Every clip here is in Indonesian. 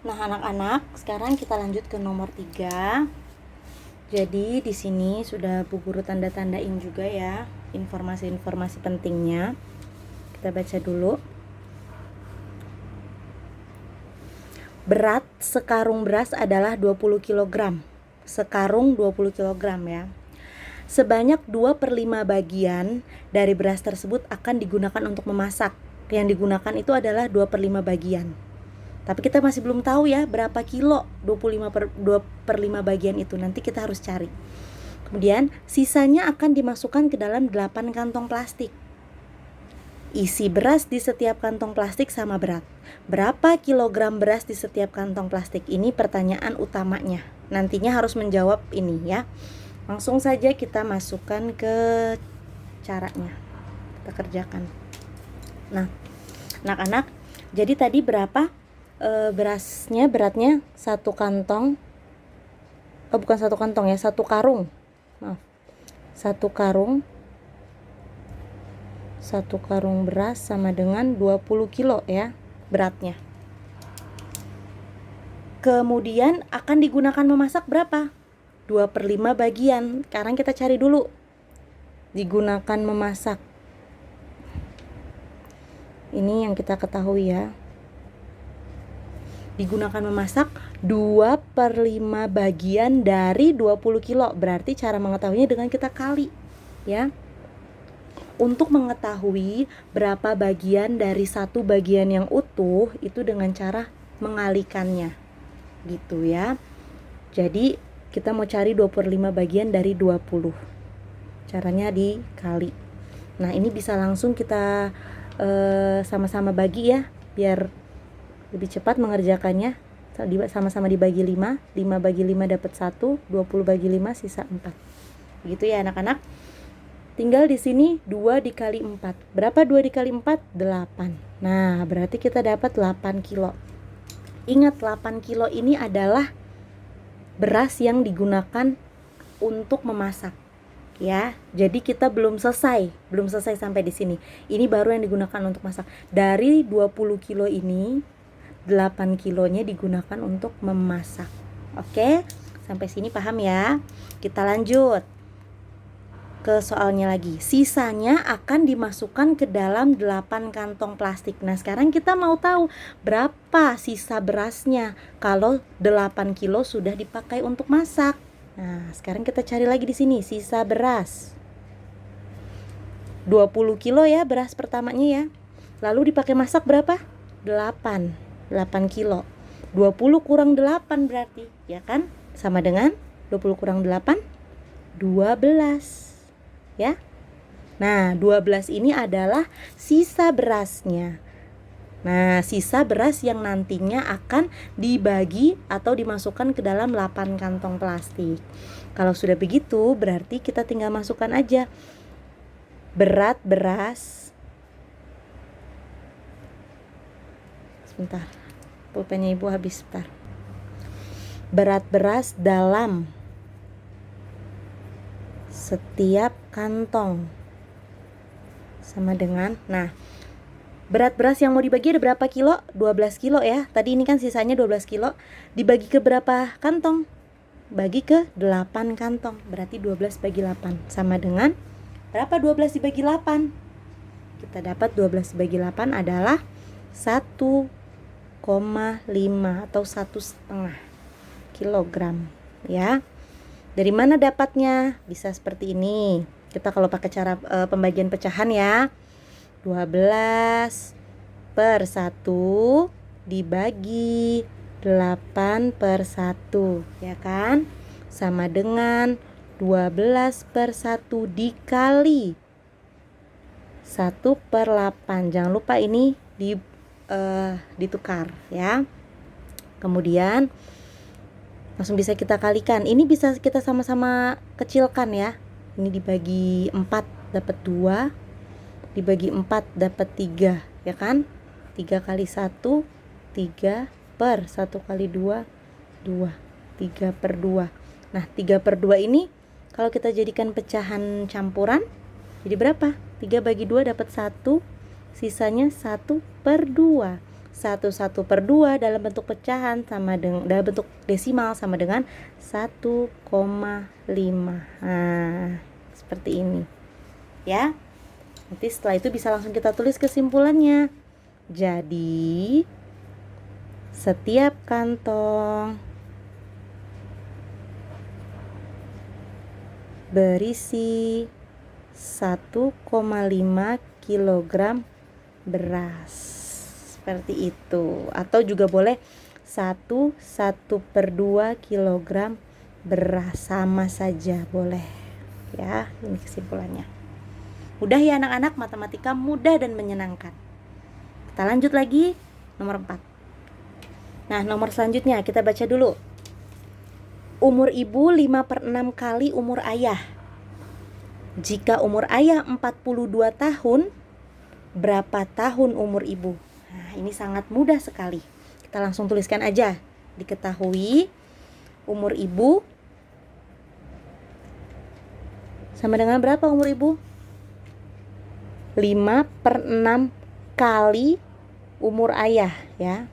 Nah, anak-anak, sekarang kita lanjut ke nomor 3. Jadi, di sini sudah Bu Guru tanda-tandain juga ya informasi-informasi pentingnya. Kita baca dulu. Berat sekarung beras adalah 20 kg. Sekarung 20 kg ya. Sebanyak 2/5 bagian dari beras tersebut akan digunakan untuk memasak. Yang digunakan itu adalah 2/5 bagian. Tapi kita masih belum tahu ya berapa kilo 2/5 bagian itu. Nanti kita harus cari. Kemudian sisanya akan dimasukkan ke dalam 8 kantong plastik. Isi beras di setiap kantong plastik sama berat. Berapa kilogram beras di setiap kantong plastik? Ini pertanyaan utamanya. Nantinya harus menjawab ini ya. Langsung saja kita masukkan ke caranya. Kita kerjakan. Nah, anak-anak, jadi tadi berapa berasnya, beratnya satu kantong, bukan satu kantong ya, satu karung. Maaf, satu karung beras sama dengan 20 kilo ya beratnya. Kemudian akan digunakan memasak berapa? 2/5 bagian. Sekarang kita cari dulu digunakan memasak. Ini yang kita ketahui ya. Digunakan memasak 2/5 bagian dari 20 kilo. Berarti cara mengetahuinya dengan kita kali ya. Untuk mengetahui berapa bagian dari satu bagian yang utuh itu dengan cara mengalikannya gitu ya. Jadi kita mau cari 2/5 bagian dari 20. Caranya dikali. Nah, ini bisa langsung kita sama-sama bagi ya, biar lebih cepat mengerjakannya. Sama-sama dibagi 5. 5 bagi 5 dapat 1, 20 bagi 5 sisa 4. Begitu ya anak-anak. Tinggal di sini 2 dikali 4. Berapa 2 dikali 4? 8. Nah, berarti kita dapat 8 kilo. Ingat, 8 kilo ini adalah beras yang digunakan untuk memasak ya. Jadi kita belum selesai sampai di sini. Ini baru yang digunakan untuk masak. Dari 20 kilo ini 8 kilonya digunakan untuk memasak. Oke, sampai sini paham ya? Kita lanjut ke soalnya lagi. Sisanya akan dimasukkan ke dalam 8 kantong plastik. Nah, sekarang kita mau tahu berapa sisa berasnya kalau 8 kilo sudah dipakai untuk masak. Nah, sekarang kita cari lagi di sini sisa beras. 20 kilo ya beras pertamanya ya. Lalu dipakai masak berapa? 8 kilo. 20 kurang 8 berarti, ya kan? Sama dengan 20 kurang 8, 12. Ya. Nah, 12 ini adalah sisa berasnya. Nah, sisa beras yang nantinya akan dibagi atau dimasukkan ke dalam 8 kantong plastik. Kalau sudah begitu, berarti kita tinggal masukkan aja berat beras. Sebentar, pulpennya Ibu habis, sebentar. Berat beras dalam setiap kantong sama dengan, nah, berat beras yang mau dibagi ada berapa kilo? 12 kilo ya. Tadi ini kan sisanya 12 kilo. Dibagi ke berapa kantong? Bagi ke 8 kantong. Berarti 12 bagi 8 sama dengan berapa 12 dibagi 8? Kita dapat 12 dibagi 8 adalah 1,5 atau 1,5 kilogram ya. Dari mana dapatnya? Bisa seperti ini. Kita kalau pakai cara pembagian pecahan ya. 12 per 1 dibagi 8 per 1 ya kan? Sama dengan 12 per 1 dikali 1 per 8. Jangan lupa ini ditukar ya. Kemudian langsung bisa kita kalikan. Ini bisa kita sama-sama kecilkan ya. Ini dibagi 4 dapat 2. Dibagi 4 dapat 3 ya kan? 3 kali 1 3 per 1 kali 2 2. 3 per 2. Nah, 3 per 2 ini kalau kita jadikan pecahan campuran jadi berapa? 3 bagi 2 dapat 1. Sisanya 1 per 2. 1/2 dalam bentuk pecahan sama dengan dalam bentuk desimal sama dengan 1,5. Nah, seperti ini. Ya. Nanti setelah itu bisa langsung kita tulis kesimpulannya. Jadi, setiap kantong berisi 1,5 kg beras. Seperti itu. Atau juga boleh 1/2 kg beras, sama saja boleh. Ya, ini kesimpulannya. Mudah ya anak-anak, matematika mudah dan menyenangkan. Kita lanjut lagi nomor 4. Nah, nomor selanjutnya kita baca dulu. Umur ibu 5/6 kali umur ayah. Jika umur ayah 42 tahun, berapa tahun umur ibu? Nah, ini sangat mudah sekali. Kita langsung tuliskan aja. Diketahui umur ibu sama dengan berapa umur ibu? 5/6 kali umur ayah, ya.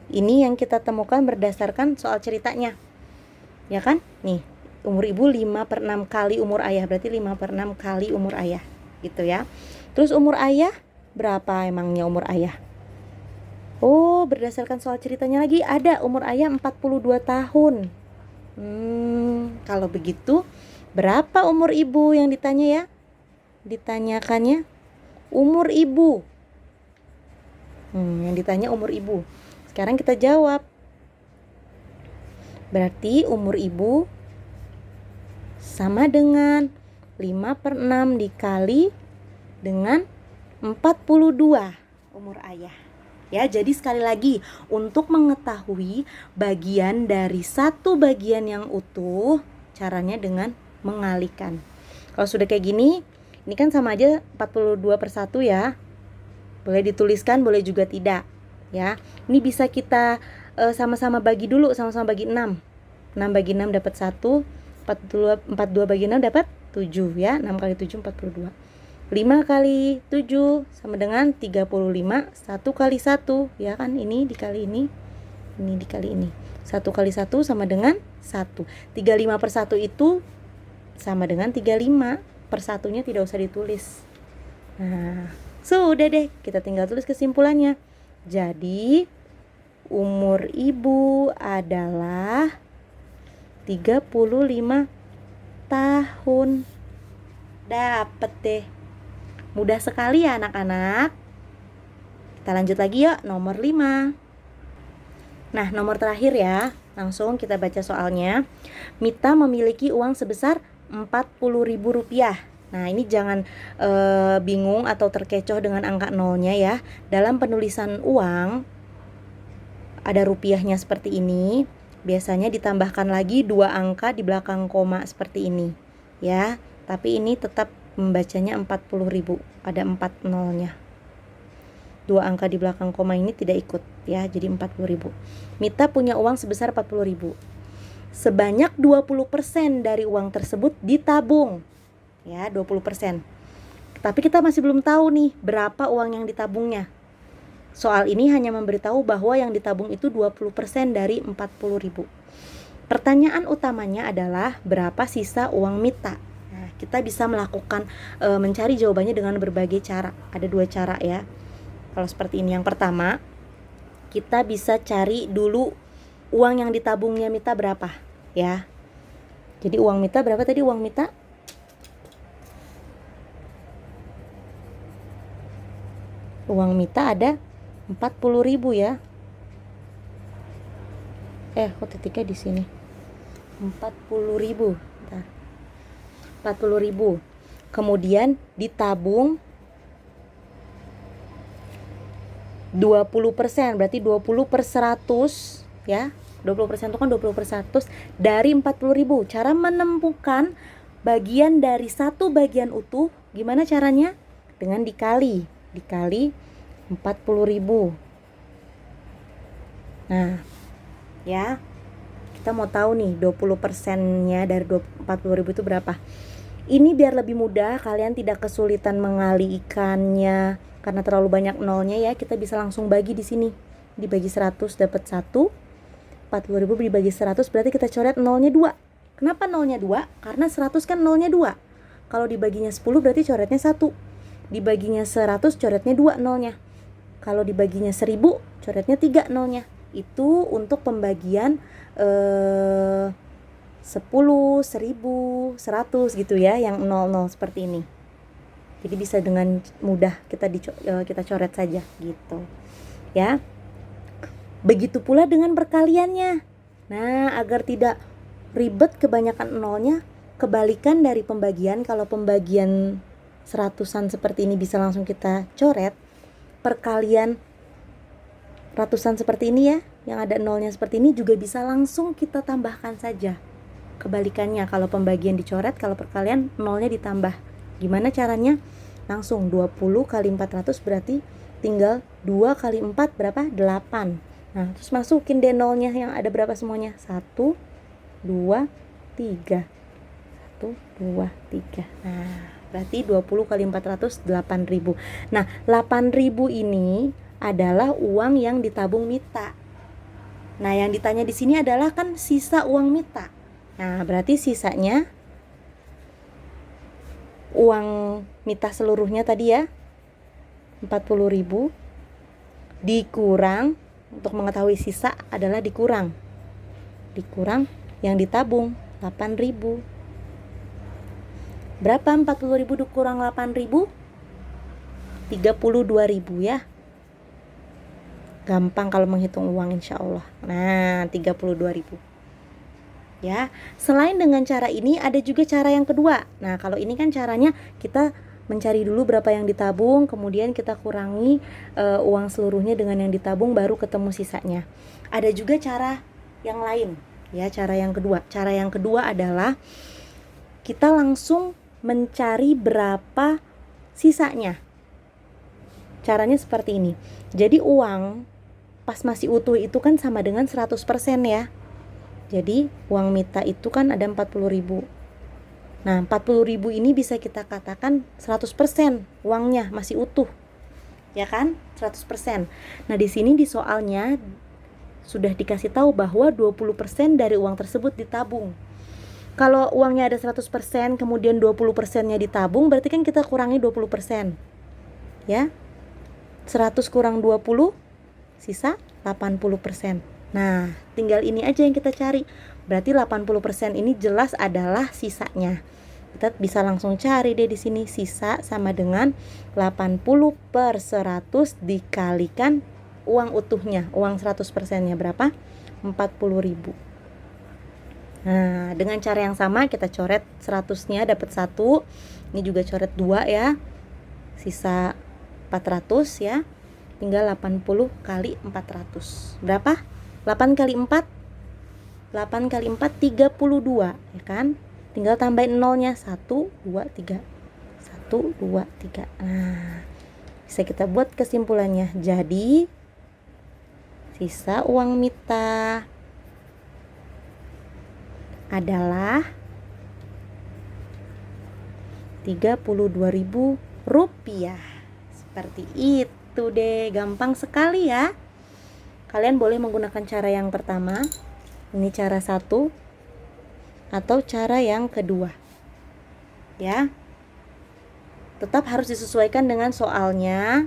Ini yang kita temukan berdasarkan soal ceritanya. Ya kan? Nih, umur ibu 5/6 kali umur ayah, berarti 5/6 kali umur ayah, gitu ya. Terus umur ayah berapa emangnya umur ayah? Oh, berdasarkan soal ceritanya lagi ada umur ayah 42 tahun. Kalau begitu, berapa umur ibu yang ditanya ya? Ditanyakannya umur ibu. Yang ditanya umur ibu. Sekarang kita jawab. Berarti umur ibu sama dengan 5/6 dikali dengan 42 umur ayah. Ya, jadi sekali lagi, untuk mengetahui bagian dari satu bagian yang utuh, caranya dengan mengalihkan. Kalau sudah kayak gini, ini kan sama aja 42/1 ya. Boleh dituliskan, boleh juga tidak. Ya, ini bisa kita sama-sama bagi dulu, sama-sama bagi 6. 6 bagi 6 dapat 1, 42 bagi 6 dapat 7 ya. 6 kali 7 42. 5 kali 7 sama dengan 35. 1 kali 1 ya kan, ini dikali ini dikali ini. 1 kali 1 sama dengan 1. 35/1 itu sama dengan 35. Per satunya tidak usah ditulis. Nah, sudah deh, kita tinggal tulis kesimpulannya. Jadi umur ibu adalah 35 tahun. Dapet deh. Mudah sekali ya anak-anak. Kita lanjut lagi yuk, nomor 5. Nah, nomor terakhir ya. Langsung kita baca soalnya. Mita memiliki uang sebesar Rp40.000. Nah, ini jangan bingung atau terkecoh dengan angka nolnya ya. Dalam penulisan uang ada rupiahnya seperti ini. Biasanya ditambahkan lagi 2 angka di belakang koma seperti ini ya. Tapi ini tetap membacanya 40.000, ada 4 nolnya. 2 angka di belakang koma ini tidak ikut ya, jadi 40.000. Mita punya uang sebesar 40.000. Sebanyak 20% dari uang tersebut ditabung. Ya, 20%. Tapi kita masih belum tahu nih berapa uang yang ditabungnya. Soal ini hanya memberitahu bahwa yang ditabung itu 20% dari 40.000. Pertanyaan utamanya adalah berapa sisa uang Mita. Nah, kita bisa melakukan mencari jawabannya dengan berbagai cara. Ada 2 cara ya. Kalau seperti ini, yang pertama, kita bisa cari dulu uang yang ditabungnya Mita berapa ya. Jadi uang Mita berapa tadi uang Mita? Uang Mita ada 40.000 ya. Kok titiknya di sini? 40.000. Bentar. 40.000. Kemudian ditabung 20%, berarti 20/100 ya. 20% itu kan 20/100 dari 40.000. Cara menemukan bagian dari satu bagian utuh gimana caranya? Dengan dikali 40.000. Nah, ya. Kita mau tahu nih 20%-nya dari 40.000 itu berapa. Ini biar lebih mudah, kalian tidak kesulitan mengalihkannya karena terlalu banyak nolnya ya. Kita bisa langsung bagi di sini dibagi 100 dapat 1. 40.000 dibagi 100 berarti kita coret nolnya 2. Kenapa nolnya 2? Karena 100 kan nolnya 2. Kalau dibaginya 10 berarti coretnya 1. Dibaginya 100 coretnya 2 nolnya. Kalau dibaginya 1000 coretnya 3 nolnya. Itu untuk pembagian 10, 1000, 100 gitu ya, yang 00 seperti ini. Jadi bisa dengan mudah kita coret saja gitu. Ya. Begitu pula dengan perkaliannya. Nah, agar tidak ribet kebanyakan nolnya, kebalikan dari pembagian. Kalau pembagian seratusan seperti ini bisa langsung kita coret, perkalian ratusan seperti ini ya, yang ada nolnya seperti ini juga bisa langsung kita tambahkan saja. Kebalikannya, kalau pembagian dicoret, kalau perkalian nolnya ditambah. Gimana caranya? Langsung 20 kali 400 berarti tinggal 2 kali 4 berapa? 8. Nah, terus masukin deh nolnya yang ada berapa semuanya? 1, 2, 3. 1, 2, 3. Nah, berarti 20 kali 400, 8.000. Nah, 8.000 ini adalah uang yang ditabung Mita. Nah, yang ditanya di sini adalah kan sisa uang Mita. Nah, berarti sisanya uang Mita seluruhnya tadi ya 40.000 dikurang, untuk mengetahui sisa adalah dikurang yang ditabung 8.000. Berapa 40.000 dikurang 8.000? 32.000 ya. Gampang kalau menghitung uang insya Allah. Nah, 32.000 ya. Selain dengan cara ini ada juga cara yang kedua. Nah, kalau ini kan caranya kita mencari dulu berapa yang ditabung, kemudian kita kurangi uang seluruhnya dengan yang ditabung, baru ketemu sisanya. Ada juga cara yang lain ya, cara yang kedua. Cara yang kedua adalah kita langsung mencari berapa sisanya. Caranya seperti ini. Jadi uang pas masih utuh itu kan sama dengan 100% ya. Jadi uang Mita itu kan ada 40.000. Nah, 40.000 ini bisa kita katakan 100% uangnya masih utuh. Ya kan? 100%. Nah, di sini di soalnya sudah dikasih tahu bahwa 20% dari uang tersebut ditabung. Kalau uangnya ada 100%, kemudian 20%-nya ditabung, berarti kan kita kurangi 20%. Ya. 100 kurang 20, sisa 80%. Nah, tinggal ini aja yang kita cari. Berarti 80% ini jelas adalah sisanya. Kita bisa langsung cari deh di sini. Sisa sama dengan 80/100 dikalikan uang utuhnya. Uang 100%-nya berapa? 40.000. Nah, dengan cara yang sama kita coret 100-nya dapat 1. Ini juga coret 2 ya. Sisa 400 ya. Tinggal 80 kali 400. Berapa? 8 kali 4? 8 kali 4 32 ya kan? Tinggal tambahin nolnya 1, 2, 3. 1, 2, 3. Nah, bisa kita buat kesimpulannya. Jadi sisa uang Mita adalah 32.000 rupiah. Seperti itu deh, gampang sekali ya. Kalian boleh menggunakan cara yang pertama, ini cara 1, atau cara yang kedua. Ya. Tetap harus disesuaikan dengan soalnya.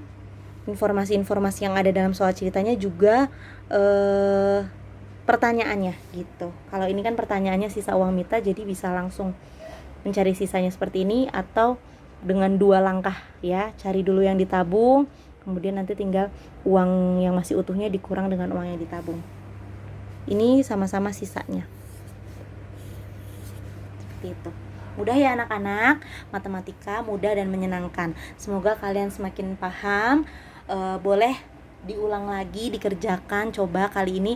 Informasi-informasi yang ada dalam soal ceritanya juga pertanyaannya gitu. Kalau ini kan pertanyaannya sisa uang Mita, jadi bisa langsung mencari sisanya seperti ini, atau dengan 2 langkah ya, cari dulu yang ditabung, kemudian nanti tinggal uang yang masih utuhnya dikurang dengan uang yang ditabung. Ini sama-sama sisanya. Seperti itu. Mudah ya anak-anak, matematika mudah dan menyenangkan. Semoga kalian semakin paham. Boleh diulang lagi, dikerjakan, coba kali ini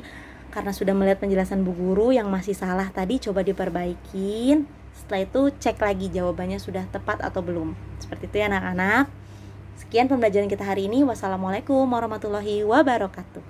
karena sudah melihat penjelasan Bu Guru yang masih salah tadi, coba diperbaikin. Setelah itu cek lagi jawabannya sudah tepat atau belum. Seperti itu ya anak-anak. Sekian pembelajaran kita hari ini. Wassalamualaikum warahmatullahi wabarakatuh.